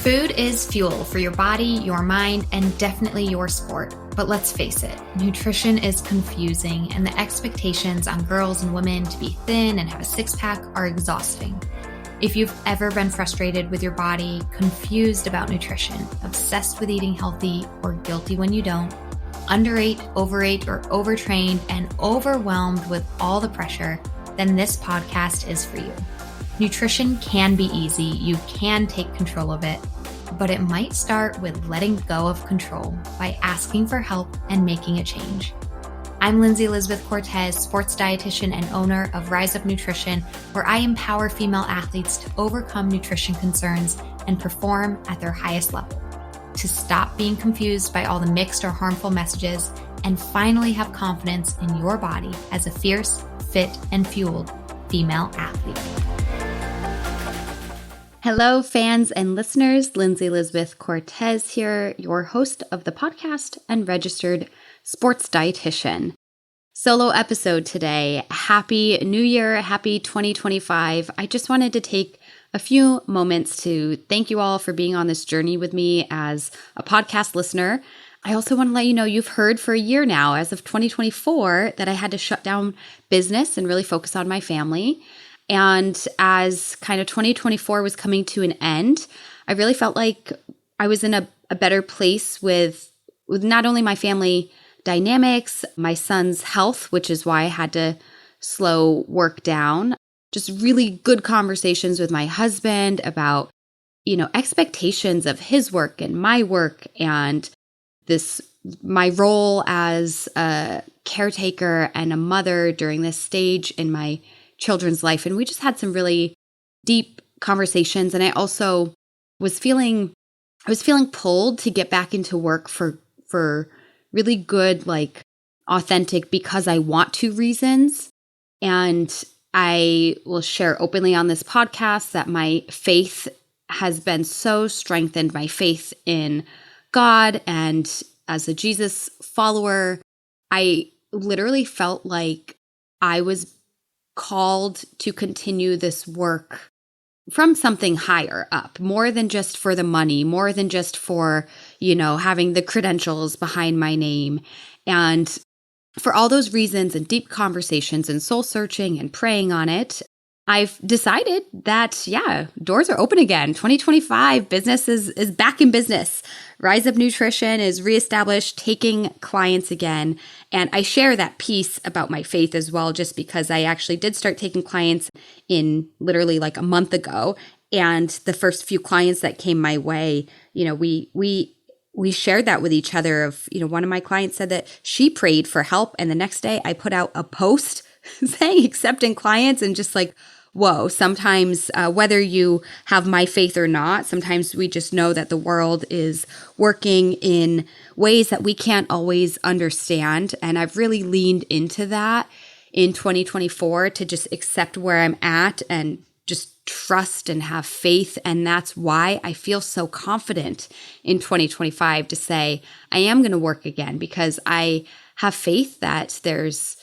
Food is fuel for your body, your mind, and definitely your sport. But let's face it, nutrition is confusing, and the expectations on girls and women to be thin and have a six-pack are exhausting. If you've ever been frustrated with your body, confused about nutrition, obsessed with eating healthy, or guilty when you don't, underate, overate, or overtrained, and overwhelmed with all the pressure, then this podcast is for you. Nutrition can be easy, you can take control of it, but it might start with letting go of control by asking for help and making a change. I'm Lindsey Cortes, sports dietitian and owner of Rise Up Nutrition, where I empower female athletes to overcome nutrition concerns and perform at their highest level, to stop being confused by all the mixed or harmful messages, and finally have confidence in your body as a fierce, fit, and fueled female athlete. Hello, fans and listeners. Lindsey Cortes here, your host of the podcast and registered sports dietitian. Solo episode today. Happy New Year. Happy 2025. I just wanted to take a few moments to thank you all for being on this journey with me as a podcast listener. I also want to let you know you've heard for a year now, as of 2024, that I had to shut down business and really focus on my family. And as kind of 2024 was coming to an end, I really felt like I was in a better place with not only my family dynamics, my son's health, which is why I had to slow work down, just really good conversations with my husband about, expectations of his work and my work and my role as a caretaker and a mother during this stage in my children's life. And we just had some really deep conversations. And I also was feeling pulled to get back into work for really good, authentic, because I want to reasons. And I will share openly on this podcast that my faith has been so strengthened, my faith in God. And as a Jesus follower, I literally felt like I was called to continue this work from something higher up, more than just for the money, more than just for, having the credentials behind my name. And for all those reasons and deep conversations and soul searching and praying on it, I've decided that, doors are open again. 2025, business is back in business. Rise Up Nutrition is reestablished, taking clients again. And I share that piece about my faith as well, just because I actually did start taking clients in literally a month ago. And the first few clients that came my way, we shared that with each other of, one of my clients said that she prayed for help. And the next day I put out a post saying accepting clients, and just whoa, sometimes whether you have my faith or not, sometimes we just know that the world is working in ways that we can't always understand. And I've really leaned into that in 2024 to just accept where I'm at and just trust and have faith. And that's why I feel so confident in 2025 to say I am going to work again, because I have faith that there's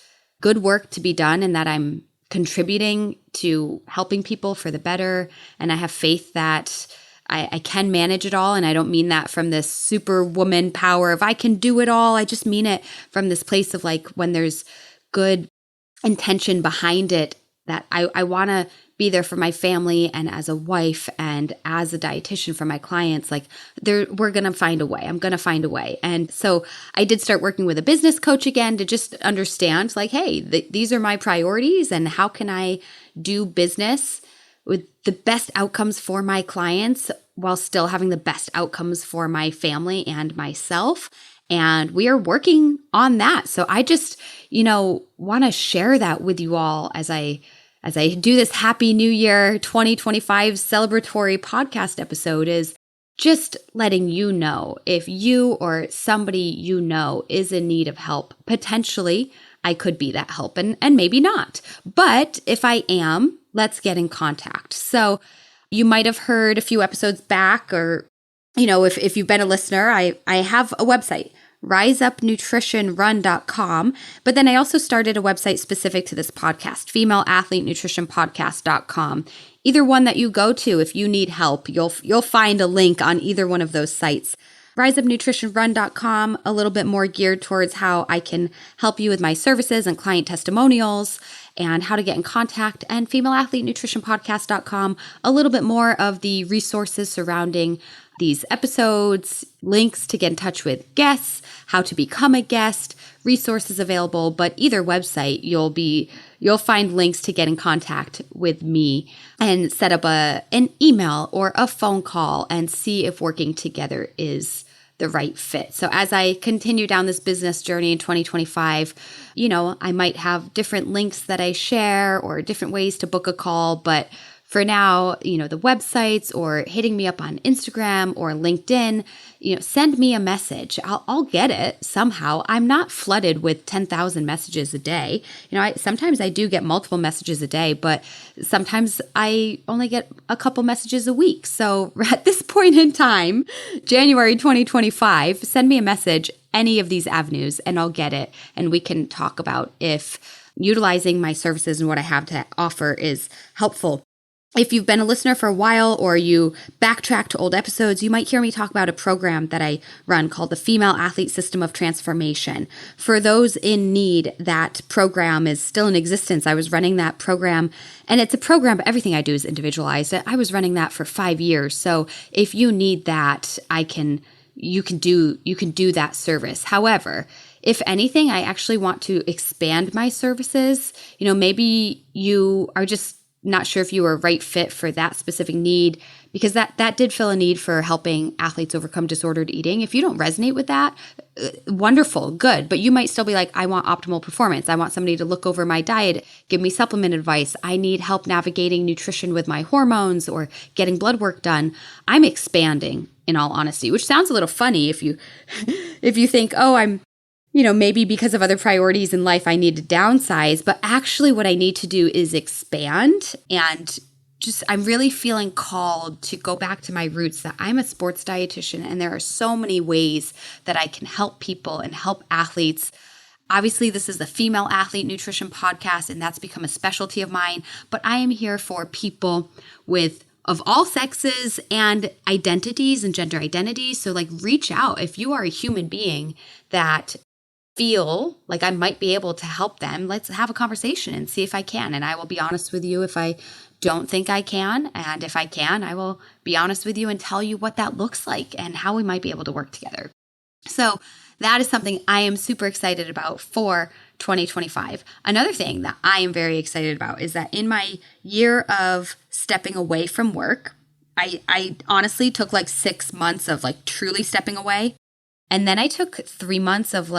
good work to be done and that I'm contributing to helping people for the better. And I have faith that I can manage it all. And I don't mean that from this superwoman power of I can do it all. I just mean it from this place of when there's good intention behind it, that I want to be there for my family and as a wife and as a dietitian for my clients. We're going to find a way. I'm going to find a way. And so I did start working with a business coach again to just understand hey, these are my priorities, and how can I do business with the best outcomes for my clients while still having the best outcomes for my family and myself. And we are working on that. So I just, want to share that with you all as I do this Happy New Year 2025 celebratory podcast episode, is just letting you know if you or somebody is in need of help. Potentially, I could be that help and maybe not. But if I am, let's get in contact. So you might have heard a few episodes back, or, if you've been a listener, I have a website, riseupnutritionrun.com. But then I also started a website specific to this podcast, femaleathletenutritionpodcast.com. either one that you go to, if you need help, you'll find a link on either one of those sites. RiseUpNutritionRun.com, a little bit more geared towards how I can help you with my services and client testimonials and how to get in contact, and FemaleAthleteNutritionPodcast.com, a little bit more of the resources surrounding these episodes, links to get in touch with guests, how to become a guest, resources available. But either website, you'll find links to get in contact with me and set up an email or a phone call and see if working together is the right fit. So as I continue down this business journey in 2025, I might have different links that I share or different ways to book a call. But for now, the websites or hitting me up on Instagram or LinkedIn, send me a message. I'll get it somehow. I'm not flooded with 10,000 messages a day. Sometimes I do get multiple messages a day, but sometimes I only get a couple messages a week. So at this point in time, January 2025, send me a message, any of these avenues, and I'll get it. And we can talk about if utilizing my services and what I have to offer is helpful. If you've been a listener for a while or you backtrack to old episodes, you might hear me talk about a program that I run called the Female Athlete System of Transformation. For those in need, that program is still in existence. I was running that program, and it's a program, but everything I do is individualized. I was running that for 5 years. So if you need that, you can do that service. However, if anything, I actually want to expand my services. Maybe you are just not sure if you were a right fit for that specific need, because that did fill a need for helping athletes overcome disordered eating. If you don't resonate with that, wonderful, good. But you might still be like, I want optimal performance. I want somebody to look over my diet, give me supplement advice. I need help navigating nutrition with my hormones or getting blood work done. I'm expanding, in all honesty, which sounds a little funny if you think, oh, I'm maybe because of other priorities in life, I need to downsize. But actually what I need to do is expand, and I'm really feeling called to go back to my roots, that I'm a sports dietitian, and there are so many ways that I can help people and help athletes. Obviously, this is the Female Athlete Nutrition Podcast, and that's become a specialty of mine. But I am here for people of all sexes and identities and gender identities. So reach out if you are a human being that feel like I might be able to help them. Let's have a conversation and see if I can. And I will be honest with you if I don't think I can. And if I can, I will be honest with you and tell you what that looks like and how we might be able to work together. So that is something I am super excited about for 2025. Another thing that I am very excited about is that in my year of stepping away from work, I honestly took 6 months of truly stepping away. And then I took 3 months of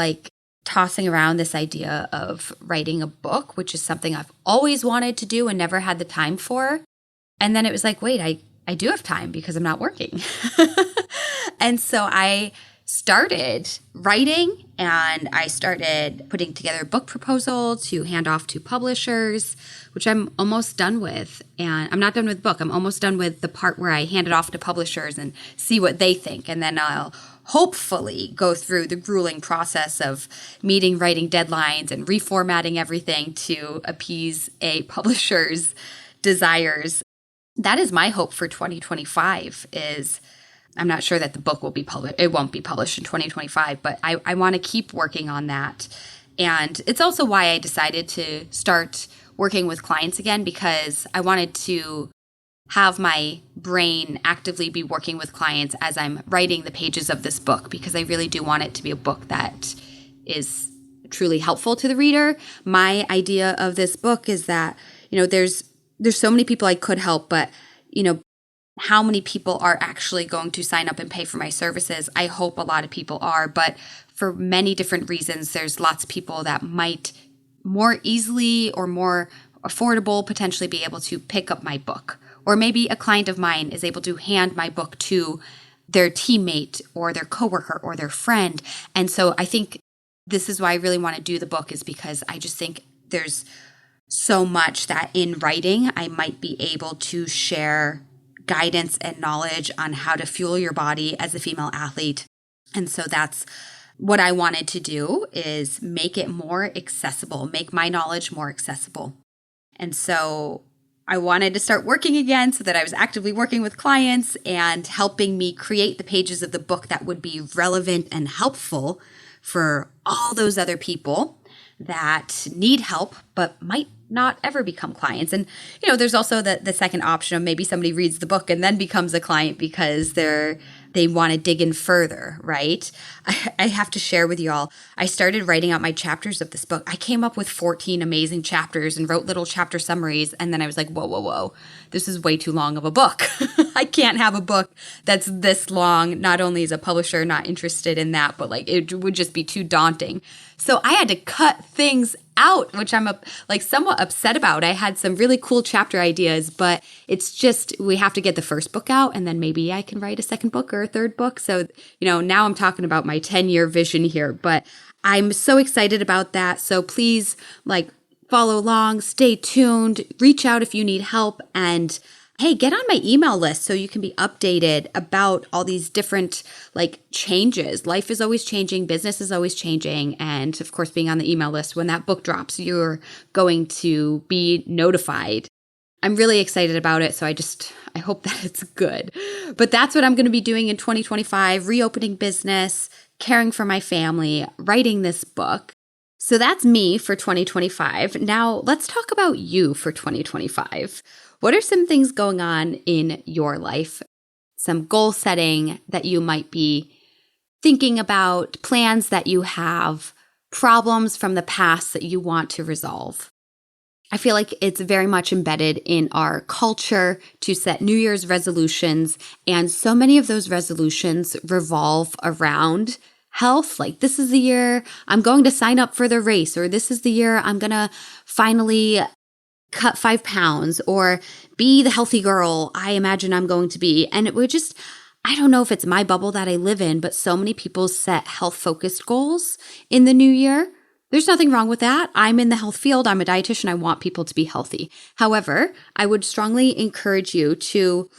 tossing around this idea of writing a book, which is something I've always wanted to do and never had the time for. And then it was wait, I do have time because I'm not working. And so I started writing, and I started putting together a book proposal to hand off to publishers, which I'm almost done with. And I'm not done with the book. I'm almost done with the part where I hand it off to publishers and see what they think. And then I'll hopefully go through the grueling process of meeting writing deadlines and reformatting everything to appease a publisher's desires. That is my hope for 2025. I'm not sure that the book will be published. It won't be published in 2025, but I want to keep working on that. And it's also why I decided to start working with clients again, because I wanted to have my brain actively be working with clients as I'm writing the pages of this book, because I really do want it to be a book that is truly helpful to the reader. My idea of this book is that, there's so many people I could help, but, how many people are actually going to sign up and pay for my services? I hope a lot of people are, but for many different reasons, there's lots of people that might more easily or more affordable potentially be able to pick up my book. Or maybe a client of mine is able to hand my book to their teammate or their coworker or their friend. And so I think this is why I really want to do the book, is because I just think there's so much that in writing I might be able to share guidance and knowledge on how to fuel your body as a female athlete. And so that's what I wanted to do, is make it more accessible, make my knowledge more accessible. And so I wanted to start working again so that I was actively working with clients and helping me create the pages of the book that would be relevant and helpful for all those other people that need help but might not ever become clients. And, there's also the second option of maybe somebody reads the book and then becomes a client because they want to dig in further, right? I have to share with you all, I started writing out my chapters of this book. I came up with 14 amazing chapters and wrote little chapter summaries. And then I was like, whoa, this is way too long of a book. I can't have a book that's this long. Not only is a publisher not interested in that, but it would just be too daunting. So I had to cut things out, which I'm somewhat upset about. I had some really cool chapter ideas, but it's just, we have to get the first book out and then maybe I can write a second book or a third book. So, now I'm talking about my 10-year vision here, but I'm so excited about that. So please follow along, stay tuned, reach out if you need help, and hey, get on my email list so you can be updated about all these different changes. Life is always changing. Business is always changing. And of course, being on the email list, when that book drops, you're going to be notified. I'm really excited about it. So I hope that it's good. But that's what I'm going to be doing in 2025, reopening business, caring for my family, writing this book. So that's me for 2025. Now let's talk about you for 2025. What are some things going on in your life? Some goal setting that you might be thinking about, plans that you have, problems from the past that you want to resolve. I feel like it's very much embedded in our culture to set New Year's resolutions, and so many of those resolutions revolve around health. This is the year I'm going to sign up for the race, or this is the year I'm going to finally cut 5 pounds or be the healthy girl I imagine I'm going to be. And it would just, I don't know if it's my bubble that I live in, but so many people set health-focused goals in the new year. There's nothing wrong with that. I'm in the health field. I'm a dietitian. I want people to be healthy. However, I would strongly encourage you to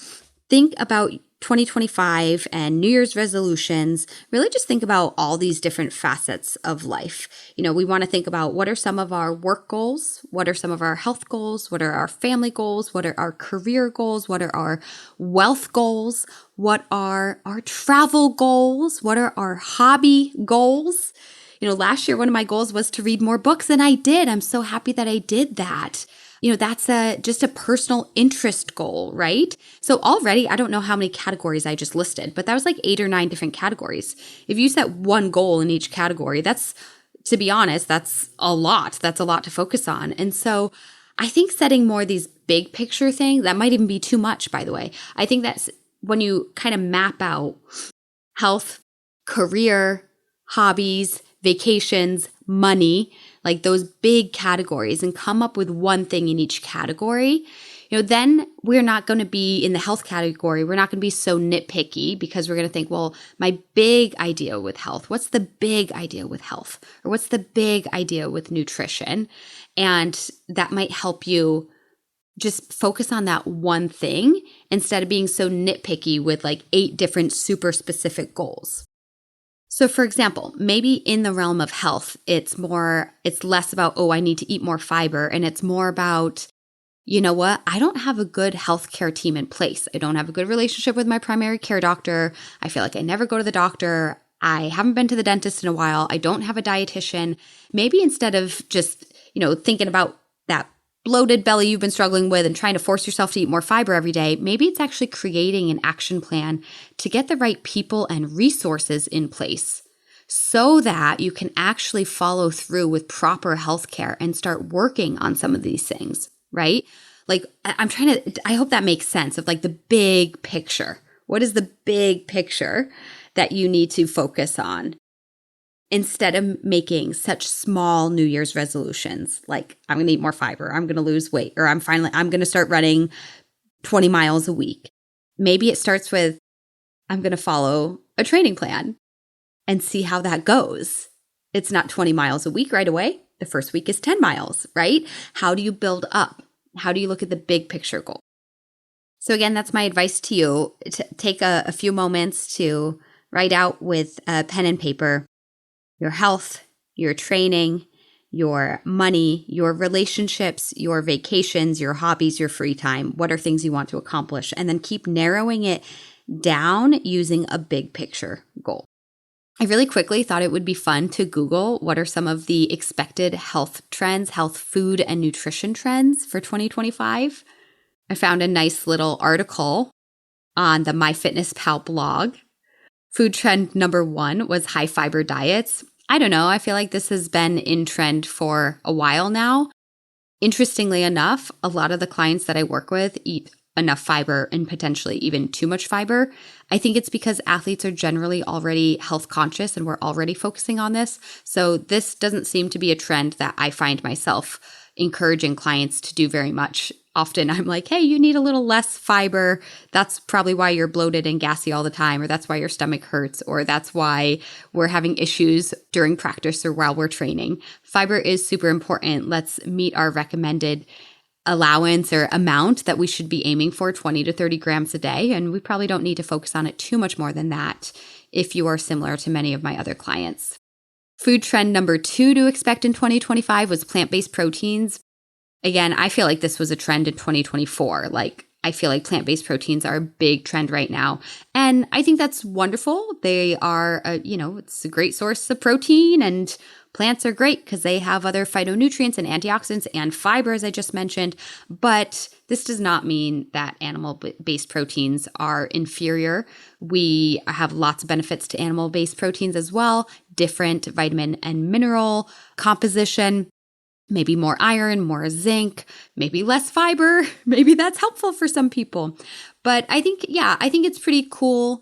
think about 2025 and New Year's resolutions. Really just think about all these different facets of life. We want to think about what are some of our work goals? What are some of our health goals? What are our family goals? What are our career goals? What are our wealth goals? What are our travel goals? What are our hobby goals? Last year, one of my goals was to read more books, and I did. I'm so happy that I did that. That's just a personal interest goal, right? So already, I don't know how many categories I just listed, but that was 8 or 9 different categories. If you set one goal in each category, to be honest, that's a lot. That's a lot to focus on. And so I think setting more of these big picture things, that might even be too much, by the way. I think that's when you kind of map out health, career, hobbies, vacations, money, those big categories, and come up with one thing in each category, then we're not going to be in the health category. We're not going to be so nitpicky because we're going to think, well, my big idea with health, what's the big idea with health? Or what's the big idea with nutrition? And that might help you just focus on that one thing instead of being so nitpicky with 8 different super specific goals. So for example, maybe in the realm of health, it's less about, I need to eat more fiber. And it's more about, I don't have a good healthcare team in place. I don't have a good relationship with my primary care doctor. I feel like I never go to the doctor. I haven't been to the dentist in a while. I don't have a dietitian. Maybe instead of just, thinking about that bloated belly you've been struggling with and trying to force yourself to eat more fiber every day, maybe it's actually creating an action plan to get the right people and resources in place so that you can actually follow through with proper healthcare and start working on some of these things, right? I hope that makes sense of the big picture. What is the big picture that you need to focus on? Instead of making such small New Year's resolutions, I'm going to eat more fiber, I'm going to lose weight, or I'm going to start running 20 miles a week. Maybe it starts with, I'm going to follow a training plan and see how that goes. It's not 20 miles a week right away. The first week is 10 miles, right? How do you build up? How do you look at the big picture goal? So again, that's my advice to you. Take a few moments to write out with a pen and paper your health, your training, your money, your relationships, your vacations, your hobbies, your free time. What are things you want to accomplish? And then keep narrowing it down using a big picture goal. I really quickly thought it would be fun to Google what are some of the expected health trends, health food and nutrition trends for 2025. I found a nice little article on the MyFitnessPal blog. Food trend number 1 was high fiber diets. I don't know. I feel like this has been in trend for a while now. Interestingly enough, a lot of the clients that I work with eat enough fiber and potentially even too much fiber. I think it's because athletes are generally already health conscious and we're already focusing on this. So this doesn't seem to be a trend that I find myself encouraging clients to do very much. Often I'm like, hey, you need a little less fiber. That's probably why you're bloated and gassy all the time, or that's why your stomach hurts, or that's why we're having issues during practice or while we're training. Fiber is super important. Let's meet our recommended allowance or amount that we should be aiming for, 20 to 30 grams a day. And we probably don't need to focus on it too much more than that if you are similar to many of my other clients. Food trend number 2 to expect in 2025 was plant-based proteins. Again, I feel like this was a trend in 2024. I feel like plant-based proteins are a big trend right now. And I think that's wonderful. They are, it's a great source of protein, and plants are great because they have other phytonutrients and antioxidants and fiber, as I just mentioned. But this does not mean that animal-based proteins are inferior. We have lots of benefits to animal-based proteins as well, different vitamin and mineral composition. Maybe more iron, more zinc, maybe less fiber. Maybe that's helpful for some people. But I think it's pretty cool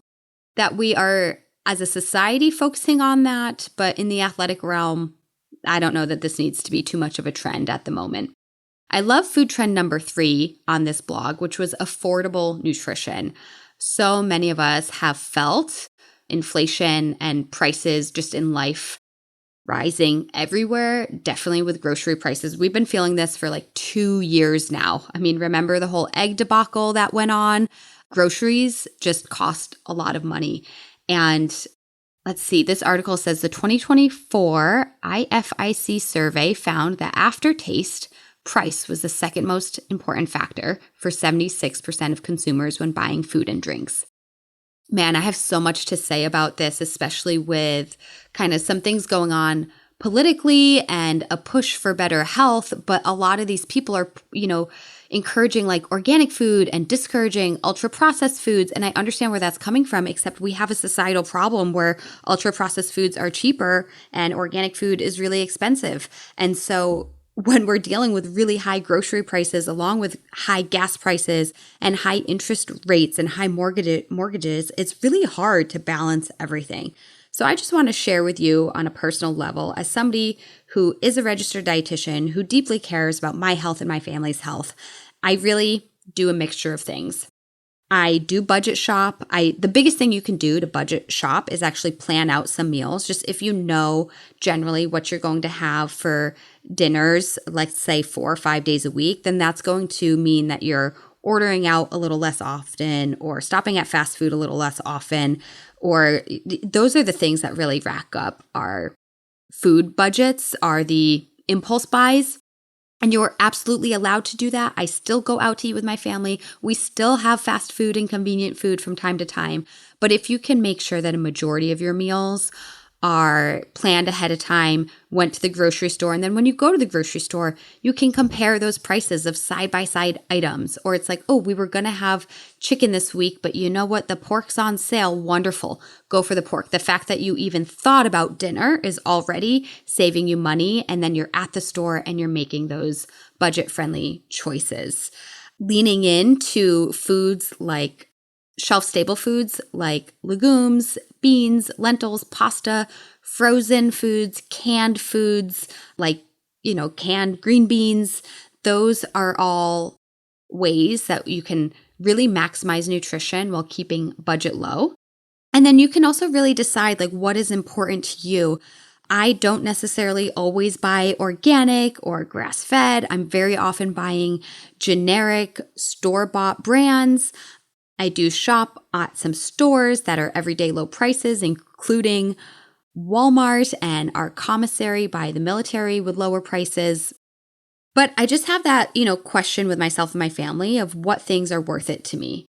that we are, as a society, focusing on that. But in the athletic realm, I don't know that this needs to be too much of a trend at the moment. I love food trend number 3 on this blog, which was affordable nutrition. So many of us have felt inflation and prices just in life rising everywhere, definitely with grocery prices. We've been feeling this for 2 years now. I mean, remember the whole egg debacle that went on? Groceries just cost a lot of money. And let's see, this article says the 2024 IFIC survey found that aftertaste, price was the second most important factor for 76% of consumers when buying food and drinks. Man, I have so much to say about this, especially with kind of some things going on politically and a push for better health. But a lot of these people are, encouraging organic food and discouraging ultra processed foods. And I understand where that's coming from, except we have a societal problem where ultra processed foods are cheaper and organic food is really expensive. And so when we're dealing with really high grocery prices, along with high gas prices and high interest rates and high mortgages, it's really hard to balance everything. So I just want to share with you on a personal level, as somebody who is a registered dietitian, who deeply cares about my health and my family's health, I really do a mixture of things. I do budget shop. The biggest thing you can do to budget shop is actually plan out some meals. Just if you know generally what you're going to have for dinners, let's say 4 or 5 days a week, then that's going to mean that you're ordering out a little less often or stopping at fast food a little less often. Or those are the things that really rack up our food budgets, are the impulse buys. And you're absolutely allowed to do that. I still go out to eat with my family. We still have fast food and convenient food from time to time. But if you can make sure that a majority of your meals are planned ahead of time, went to the grocery store, and then when you go to the grocery store, you can compare those prices of side-by-side items. Or it's like, oh, we were going to have chicken this week, but you know what? The pork's on sale. Wonderful. Go for the pork. The fact that you even thought about dinner is already saving you money, and then you're at the store and you're making those budget-friendly choices. Leaning into foods like shelf-stable foods like legumes, beans, lentils, pasta, frozen foods, canned foods like, canned green beans. Those are all ways that you can really maximize nutrition while keeping budget low. And then you can also really decide what is important to you. I don't necessarily always buy organic or grass-fed. I'm very often buying generic store-bought brands. I do shop at some stores that are everyday low prices, including Walmart and our commissary by the military with lower prices. But I just have that, question with myself and my family of what things are worth it to me.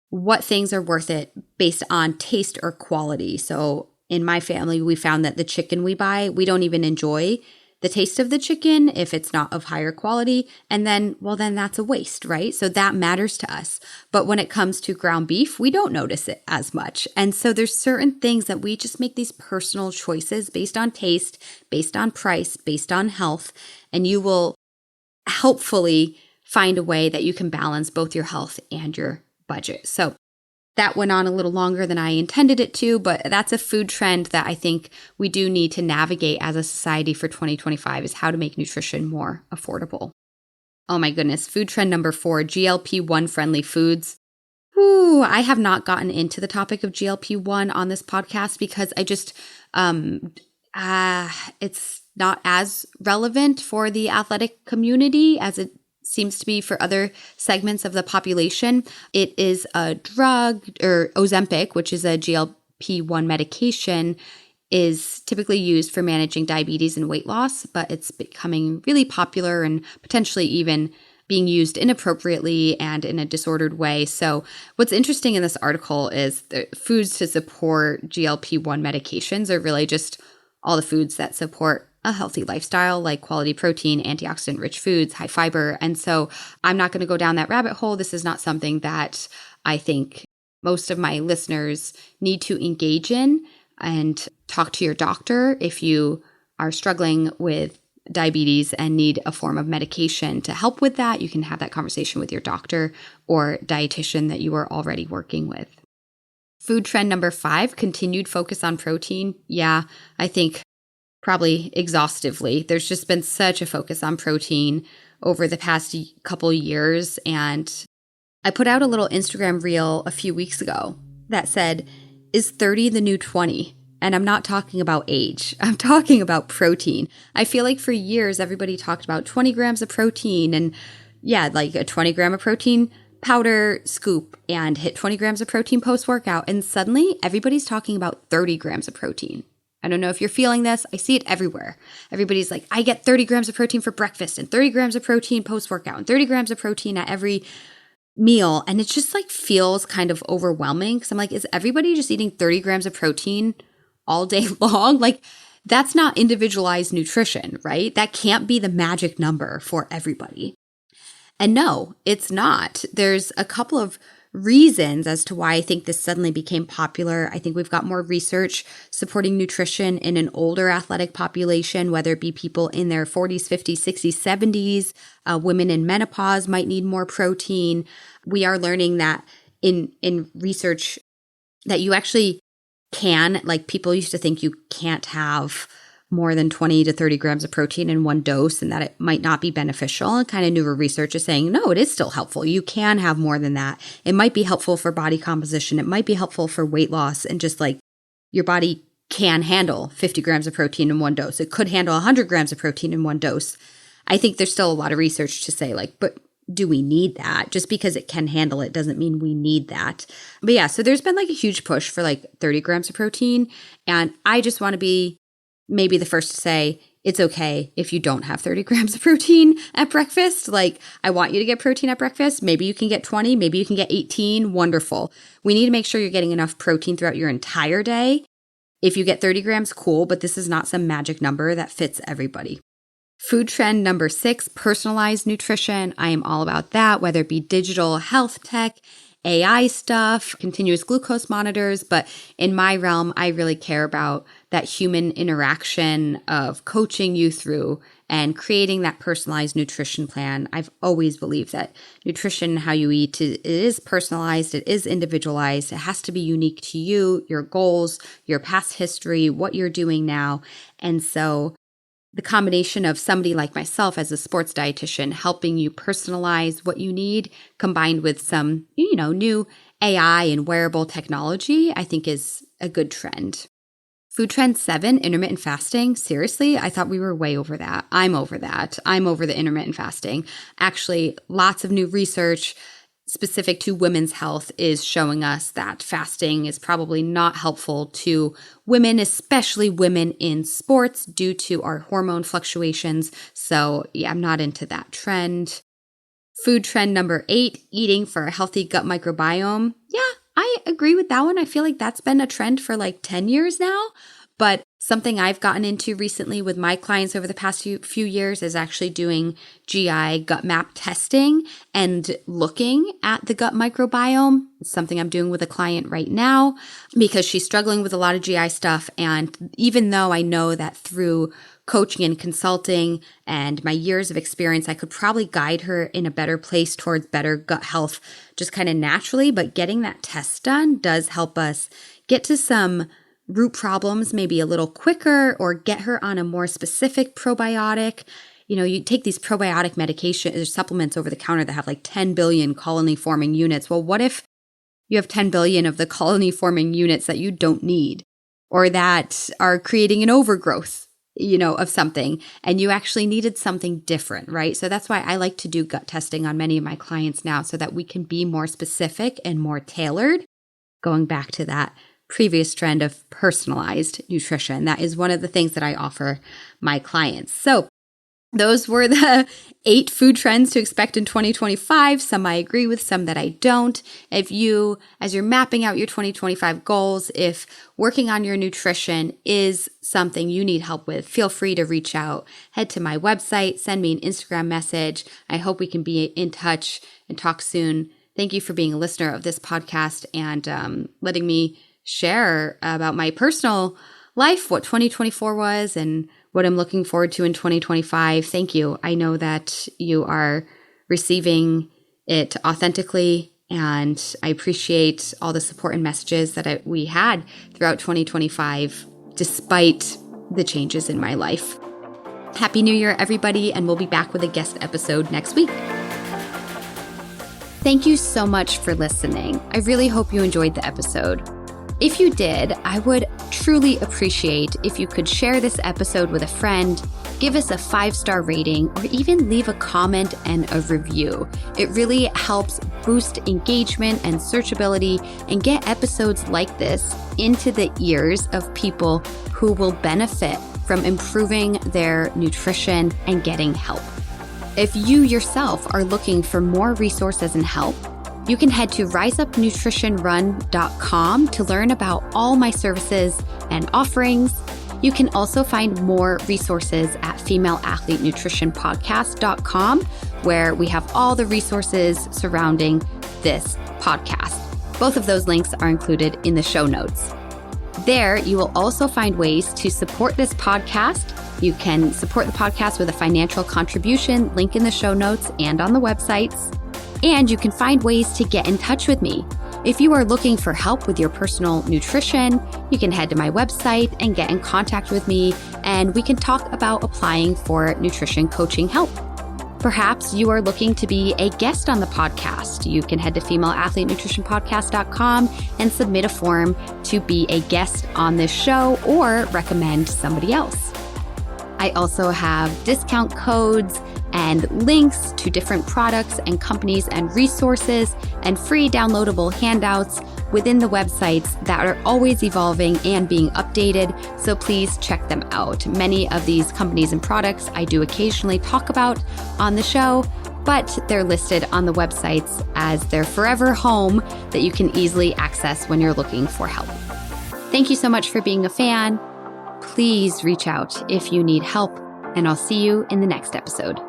What things are worth it based on taste or quality. So in my family, we found that the chicken we buy, we don't even enjoy the taste of the chicken if it's not of higher quality. And then that's a waste, right? So that matters to us. But when it comes to ground beef, we don't notice it as much. And so there's certain things that we just make these personal choices based on taste, based on price, based on health, and you will helpfully find a way that you can balance both your health and your budget. So that went on a little longer than I intended it to, but that's a food trend that I think we do need to navigate as a society for 2025 is how to make nutrition more affordable. Oh my goodness. Food trend number 4, GLP-1 friendly foods. Ooh, I have not gotten into the topic of GLP-1 on this podcast because I just, it's not as relevant for the athletic community as it seems to be for other segments of the population. It is a drug, or Ozempic, which is a GLP-1 medication, is typically used for managing diabetes and weight loss, but it's becoming really popular and potentially even being used inappropriately and in a disordered way. So what's interesting in this article is the foods to support GLP-1 medications are really just all the foods that support a healthy lifestyle, like quality protein, antioxidant-rich foods, high fiber. And so I'm not going to go down that rabbit hole. This is not something that I think most of my listeners need to engage in, and talk to your doctor if you are struggling with diabetes and need a form of medication to help with that. You can have that conversation with your doctor or dietitian that you are already working with. Food trend number 5, continued focus on protein. Yeah, I think probably exhaustively. There's just been such a focus on protein over the past couple years. And I put out a little Instagram reel a few weeks ago that said, is 30 the new 20? And I'm not talking about age. I'm talking about protein. I feel like for years, everybody talked about 20 grams of protein and like a 20 gram of protein powder scoop and hit 20 grams of protein post-workout. And suddenly everybody's talking about 30 grams of protein. I don't know if you're feeling this. I see it everywhere. Everybody's like, I get 30 grams of protein for breakfast and 30 grams of protein post-workout and 30 grams of protein at every meal. And it just feels kind of overwhelming because I'm like, is everybody just eating 30 grams of protein all day long? That's not individualized nutrition, right? That can't be the magic number for everybody. And no, it's not. There's a couple of reasons as to why I think this suddenly became popular. I think we've got more research supporting nutrition in an older athletic population, whether it be people in their 40s, 50s, 60s, 70s, women in menopause might need more protein. We are learning that in research that you actually can, people used to think you can't have more than 20 to 30 grams of protein in one dose and that it might not be beneficial. And kind of newer research is saying, no, it is still helpful. You can have more than that. It might be helpful for body composition. It might be helpful for weight loss, and just your body can handle 50 grams of protein in one dose. It could handle 100 grams of protein in one dose. I think there's still a lot of research to say but do we need that? Just because it can handle it doesn't mean we need that. But yeah, so there's been a huge push for 30 grams of protein. And I just want to be maybe the first to say it's okay if you don't have 30 grams of protein at breakfast. I want you to get protein at breakfast. Maybe you can get 20, maybe you can get 18. Wonderful. We need to make sure you're getting enough protein throughout your entire day. If you get 30 grams, cool, but this is not some magic number that fits everybody. Food trend number 6, personalized nutrition. I am all about that, whether it be digital health tech, AI stuff, continuous glucose monitors. But in my realm, I really care about that human interaction of coaching you through and creating that personalized nutrition plan. I've always believed that nutrition, how you eat, it is personalized, it is individualized, it has to be unique to you, your goals, your past history, what you're doing now. And so the combination of somebody like myself as a sports dietitian helping you personalize what you need, combined with some, new AI and wearable technology, I think is a good trend. Food trend 7, intermittent fasting. Seriously, I thought we were way over that. I'm over that. I'm over the intermittent fasting. Actually, lots of new research specific to women's health is showing us that fasting is probably not helpful to women, especially women in sports due to our hormone fluctuations. So yeah, I'm not into that trend. Food trend number 8, eating for a healthy gut microbiome. Yeah, I agree with that one. I feel like that's been a trend for like 10 years now. But something I've gotten into recently with my clients over the past few years is actually doing GI gut map testing and looking at the gut microbiome. It's something I'm doing with a client right now because she's struggling with a lot of GI stuff. And even though I know that through coaching and consulting and my years of experience, I could probably guide her in a better place towards better gut health just kind of naturally, but getting that test done does help us get to some root problems maybe a little quicker or get her on a more specific probiotic. You know, you take these probiotic medication or supplements over the counter that have like 10 billion colony forming units. Well, what if you have 10 billion of the colony forming units that you don't need or that are creating an overgrowth, you know, of something, and you actually needed something different, right? So that's why I like to do gut testing on many of my clients now so that we can be more specific and more tailored. Going back to that previous trend of personalized nutrition. That is one of the things that I offer my clients. So those were the 8 food trends to expect in 2025. Some I agree with, some that I don't. If you, as you're mapping out your 2025 goals, if working on your nutrition is something you need help with, feel free to reach out. Head to my website, send me an Instagram message. I hope we can be in touch and talk soon. Thank you for being a listener of this podcast and letting me share about my personal life, what 2024 was, and what I'm looking forward to in 2025. Thank you. I know that you are receiving it authentically, and I appreciate all the support and messages that we had throughout 2025, despite the changes in my life. Happy New Year, everybody, and we'll be back with a guest episode next week. Thank you so much for listening. I really hope you enjoyed the episode. If you did, I would truly appreciate if you could share this episode with a friend, give us a 5-star rating, or even leave a comment and a review. It really helps boost engagement and searchability and get episodes like this into the ears of people who will benefit from improving their nutrition and getting help. If you yourself are looking for more resources and help, you can head to riseupnutritionrun.com to learn about all my services and offerings. You can also find more resources at femaleathletenutritionpodcast.com, where we have all the resources surrounding this podcast. Both of those links are included in the show notes. There, you will also find ways to support this podcast. You can support the podcast with a financial contribution, link in the show notes and on the websites. And you can find ways to get in touch with me. If you are looking for help with your personal nutrition, you can head to my website and get in contact with me, and we can talk about applying for nutrition coaching help. Perhaps you are looking to be a guest on the podcast. You can head to femaleathletenutritionpodcast.com and submit a form to be a guest on this show or recommend somebody else. I also have discount codes and links to different products and companies and resources and free downloadable handouts within the websites that are always evolving and being updated, so please check them out. Many of these companies and products I do occasionally talk about on the show, but they're listed on the websites as their forever home that you can easily access when you're looking for help. Thank you so much for being a fan. Please reach out if you need help, and I'll see you in the next episode.